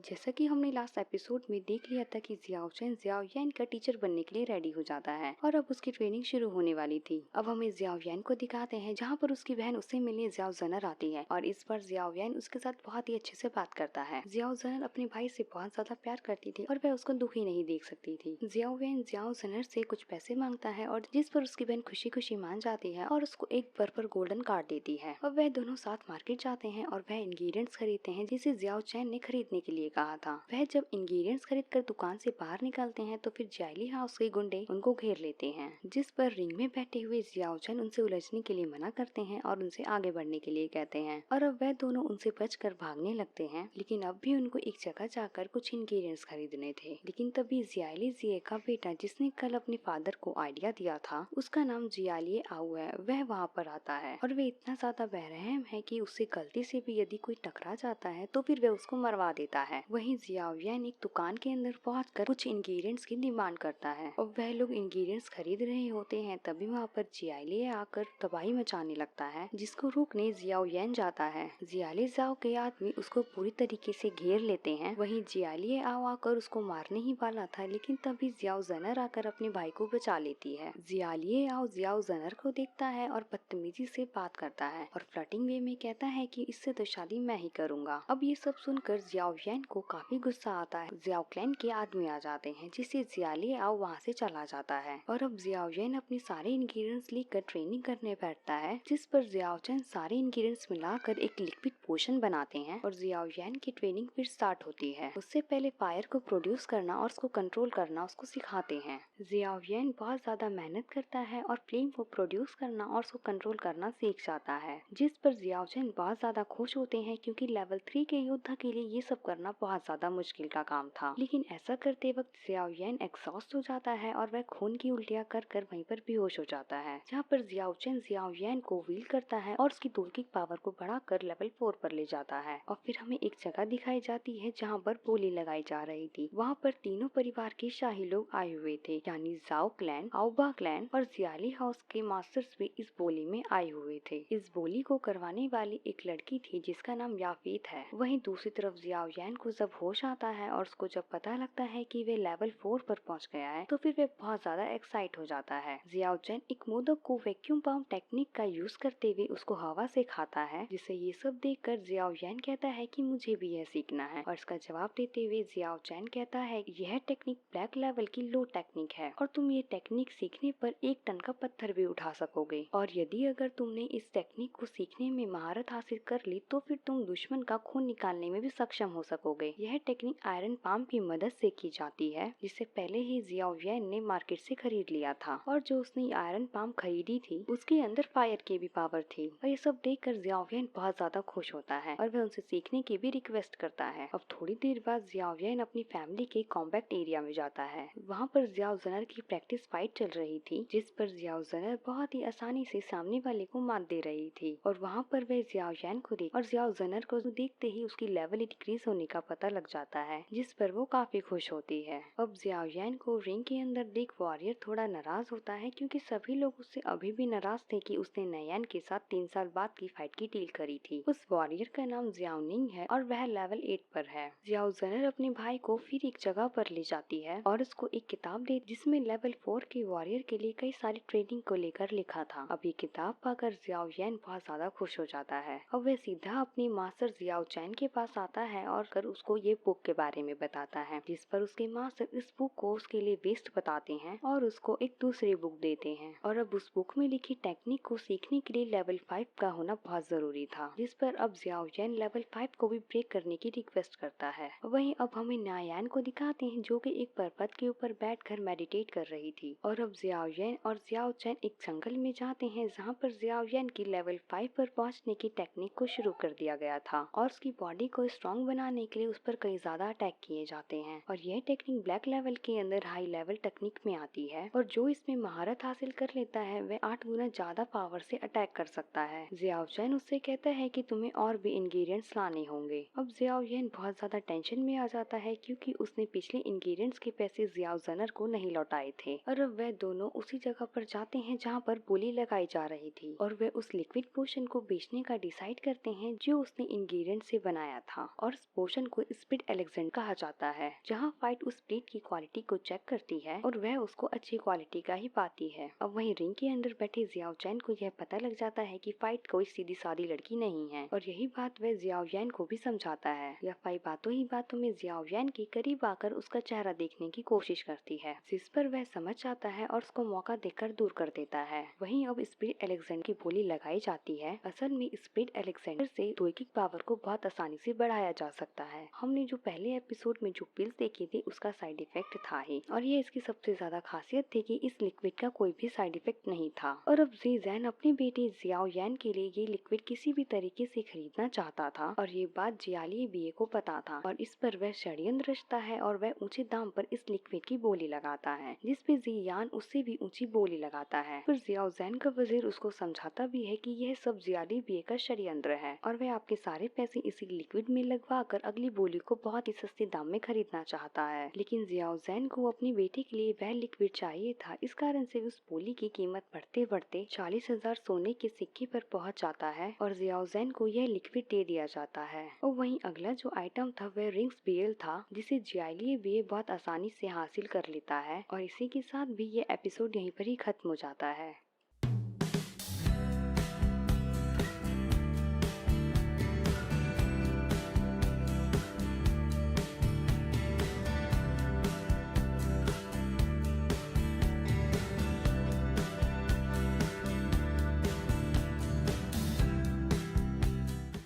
जैसा कि हमने लास्ट एपिसोड में देख लिया था कि जियाओ चैन जियाओ यान का टीचर बनने के लिए रेडी हो जाता है और अब उसकी ट्रेनिंग शुरू होने वाली थी। अब हमें जियाओ यान को दिखाते हैं जहाँ पर उसकी बहन उससे मिलने जियाओ जनर आती है और इस बार जियाओ यान उसके साथ बहुत ही अच्छे से बात करता है। जियाओ जनर अपने भाई से बहुत ज्यादा प्यार करती थी और वह उसको दुखी नहीं देख सकती थी। जियाओ यान जियाओ जनर से कुछ पैसे मांगता है और जिस पर उसकी बहन खुशी खुशी मान जाती है और उसको एक पर गोल्डन कार्ड देती है। अब वह दोनों साथ मार्केट जाते हैं और वह इंग्रेडिएंट्स खरीदते हैं जिसे जियाओ चैन ने खरीदने के लिए कहा था। वह जब इंग्रेडिएंट्स खरीद कर दुकान से बाहर निकलते हैं तो फिर जायली हाउस के गुंडे उनको घेर लेते हैं, जिस पर रिंग में बैठे हुए जियाओ चैन उनसे उलझने के लिए मना करते हैं और उनसे आगे बढ़ने के लिए कहते हैं। और अब वह दोनों उनसे बचकर भागने लगते हैं, लेकिन अब भी उनको एक जगह जाकर कुछ इंग्रेडिएंट्स खरीदने थे। लेकिन तभी जियाली जिये का बेटा, जिसने कल अपने फादर को आइडिया दिया था, उसका नाम जियालिए आओ है, वह वहाँ पर आता है और वे इतना ज्यादा बहरहम है कि उससे गलती से भी यदि कोई टकरा जाता है तो फिर वह उसको मरवा देता है। वहीं जियाओ यान एक दुकान के अंदर पहुंचकर कुछ इंग्रेडिएंट्स की डिमांड करता है और वह लोग इंग्रेडिएंट्स खरीद रहे होते हैं। तभी वहाँ पर जियालिए आकर तबाही मचाने लगता है, जिसको रोकने जियाओ यान जाता है। जियाली जाओ के आदमी उसको पूरी तरीके से घेर लेते हैं। वहीं जियालिए आओ आकर उसको मारने ही वाला था, लेकिन तभी जियाओ जनर आकर अपने भाई को बचा लेती है। जियालिए आओ जियाओ जनर को देखता है और बदतमीजी से बात करता है और फ्लर्टिंग वे में कहता है कि इससे तो शादी मैं ही करूंगा। अब ये सब सुनकर जियाओ यान को काफी गुस्सा आता है। जियाओ क्लैन के आदमी आ जाते हैं, जिससे जियालिए आओ वहाँ से चला जाता है और अब जियाओ यान अपने सारे इंग्रेडिएंट्स लेकर ट्रेनिंग करने बैठता है, जिस पर जियाओ चैन सारे इंग्रेडिएंट्स मिलाकर एक लिक्विड पोशन बनाते हैं और जियाओ यान की ट्रेनिंग फिर स्टार्ट होती है। उससे पहले फायर को प्रोड्यूस करना और उसको कंट्रोल करना उसको सिखाते हैं। जियाओ यान बहुत ज्यादा मेहनत करता है और फ्लेम को प्रोड्यूस करना और उसको कंट्रोल करना सीख जाता है, जिस पर जियाओ चैन बहुत ज्यादा खुश होते हैं क्योंकि लेवल 3 के योद्धा के लिए ये सब करना बहुत ज्यादा मुश्किल का काम था। लेकिन ऐसा करते वक्त जियाओ यान एग्जॉस्ट हो जाता है और वह खून की उल्टियां कर कर वहीं पर बेहोश हो जाता है, जहाँ पर जियाओ चैन जियाओ यान को व्हील करता है और उसकी दौड़ की पावर को बढ़ाकर लेवल 4 पर ले जाता है। और फिर हमें एक जगह दिखाई जाती है जहाँ पर बोली लगाई जा रही थी। वहाँ पर तीनों परिवार के शाही लोग आए हुए थे, यानी जाओ क्लैन, आओबा क्लैन और जियाली हाउस के मास्टर्स भी इस बोली में आए हुए थे। इस बोली को करवाने वाली एक लड़की थी जिसका नाम याफीत है। वहीं दूसरी तरफ जियाओ यान को जब होश आता है और उसको जब पता लगता है कि वे लेवल 4 पर पहुंच गया है तो फिर वे बहुत ज्यादा एक्साइट हो जाता है। जियाओ चैन एक मोदक को वैक्यूम पंप टेक्निक का यूज करते हुए उसको हवा से खाता है, जिसे ये सब देखकर जियाओ यान कहता है कि मुझे भी यह सीखना है और इसका जवाब देते हुए जियाओ चैन कहता है यह टेक्निक ब्लैक लेवल की लो टेक्निक है और तुम ये टेक्निक सीखने पर 1 टन का पत्थर भी उठा सकोगे, और यदि अगर तुमने इस टेक्निक को सीखने में महारत हासिल कर ली तो फिर तुम दुश्मन का खून निकालने में भी सक्षम हो सकोगे। यह टेक्निक आयरन पाम की मदद से की जाती है, जिसे पहले ही जियाओ यान ने मार्केट से खरीद लिया था और जो उसने आयरन पाम खरीदी थी उसके अंदर फायर की भी पावर थी। और ये सब देखकर जियाओ यान बहुत ज्यादा खुश होता है और वह उनसे सीखने की भी रिक्वेस्ट करता है। अब थोड़ी देर बाद जियाओ यान अपनी फैमिली के कॉम्बैक्ट एरिया में जाता है। वहाँ पर जियाओ जनर की प्रैक्टिस फाइट चल रही थी, जिस पर जियाओ जनर बहुत ही आसानी से सामने वाले को मात दे रही थी और वहाँ पर वह जियाओ यान को देख और जियाओ जनर को देखते ही उसकी लेवल डिक्रीज होने का पता लग जाता है, जिस पर वो काफी खुश होती है। अब जियाओ यान को रिंग के अंदर देख वॉरियर थोड़ा नाराज होता है क्योंकि सभी लोग उससे अभी भी नाराज थे कि उसने नयान के साथ 3 साल बाद की फाइट की डील करी थी। उस वॉरियर का नाम जियाओ निंग है और वह लेवल 8 पर है। जियाओ जनर अपने भाई को फिर एक जगह पर ले जाती है और उसको एक किताब दे जिसमें लेवल 4 के वॉरियर के लिए कई सारी ट्रेनिंग को लेकर लिखा था। अब ये किताब पाकर जियाओ यान बहुत ज्यादा खुश हो जाता है। अब वह सीधा अपने मास्टर जियाओ चैन के पास आता है और कर उसको ये बुक के बारे में बताता है, जिस पर उसके मास्टर इस बुक को उसके लिए वेस्ट बताते हैं और उसको एक दूसरी बुक देते हैं। और अब उस बुक में लिखी टेक्निक को सीखने के लिए लेवल 5 का होना बहुत जरूरी था, जिस पर अब जियाओ यान लेवल 5 को भी ब्रेक करने की रिक्वेस्ट करता है। वहीं अब हमें नायान को दिखाते हैं जो कि एक पर्वत के ऊपर बैठकर मेडिटेट कर रही थी। और अब जियाओ यान और जियाओ चैन एक जंगल में जाते हैं जहाँ पर जियाओ यान की लेवल 5 पर पहुँचने की टेक्निक को शुरू कर दिया गया था और उसकी बॉडी को स्ट्रॉन्ग बनाने के लिए उस पर कई ज्यादा अटैक किए जाते हैं। और यह टेक्निक ब्लैक लेवल के अंदर हाई लेवल टेक्निक में आती है और जो इसमें महारत हासिल कर लेता है वह 8 गुना ज्यादा पावर से अटैक कर सकता है। जियाओ चैन उससे कहता है कि तुम्हें और भी इंग्रेडिएंट्स लाने होंगे। अब जियाओ यान बहुत ज्यादा टेंशन में आ जाता है क्योंकि उसने पिछले इंग्रेडिएंट्स के पैसे जियाओ जनर को नहीं लौटाए थे। और अब वह दोनों उसी जगह पर जाते हैं जहाँ पर बोली लगाई जा रही थी और वह उस लिक्विड पोशन को बेचने का डिसाइड करते हैं जो उसने इंग्रेडिएंट से बनाया था और उस पोशन को स्पीड एलेक्जेंडर कहा जाता है, जहाँ फाइट उस प्लेट की क्वालिटी को चेक करती है और वह उसको अच्छी क्वालिटी का ही पाती है। अब वहीं रिंग के अंदर बैठे जियाओ चैन को यह पता लग जाता है कि फाइट कोई सीधी सादी लड़की नहीं है और यही बात वह जियाओ यान को भी समझाता है। यह फाइट बातों ही बातों में जियाओ यान के करीब आकर उसका चेहरा देखने की कोशिश करती है, जिस पर वह समझ जाता है और उसको मौका देकर दूर कर देता है। वहीं अब स्पीड एलेक्जेंडर की बोली लगाई जाती है। असल में स्पीड एलेक्जेंडर से द्विगिक पावर को बहुत आसानी से बढ़ाया जा सकता है। हमने जो पहले एपिसोड में जो पिल्स देखी थी उसका साइड इफेक्ट था ही, और ये इसकी सबसे ज्यादा खासियत थी कि इस लिक्विड का कोई भी साइड इफेक्ट नहीं था। और अब जी जैन अपने बेटे जियाओ यान के लिए ये लिक्विड किसी भी तरीके से खरीदना चाहता था और ये बात जियाली बीए को पता था और इस पर वह षड्यंत्र रचता है और वह ऊंचे दाम पर इस लिक्विड की बोली लगाता है, जिस पे जी यान उससे भी ऊंची बोली लगाता है। फिर जियाओ जैन का वजीर उसको समझाता भी है कि यह सब जियाली बीए का षड्यंत्र है और वह आपके सारे पैसे इसी लिक्विड में लगवा कर अगली बोली को बहुत ही सस्ते दाम में खरीदना चाहता है। लेकिन जियाओ जैन को अपने बेटे के लिए वह लिक्विड चाहिए था, इस कारण से उस बोली की कीमत बढ़ते बढ़ते 40,000 सोने के सिक्के पर पहुंच जाता है और जियाओ जैन को यह लिक्विड दे दिया जाता है। और वहीं अगला जो आइटम था वह रिंग्स बेल था, जिसे जियाली बीए बहुत आसानी से हासिल कर लेता है और इसी के साथ भी ये एपिसोड यहीं पर ही खत्म हो जाता है।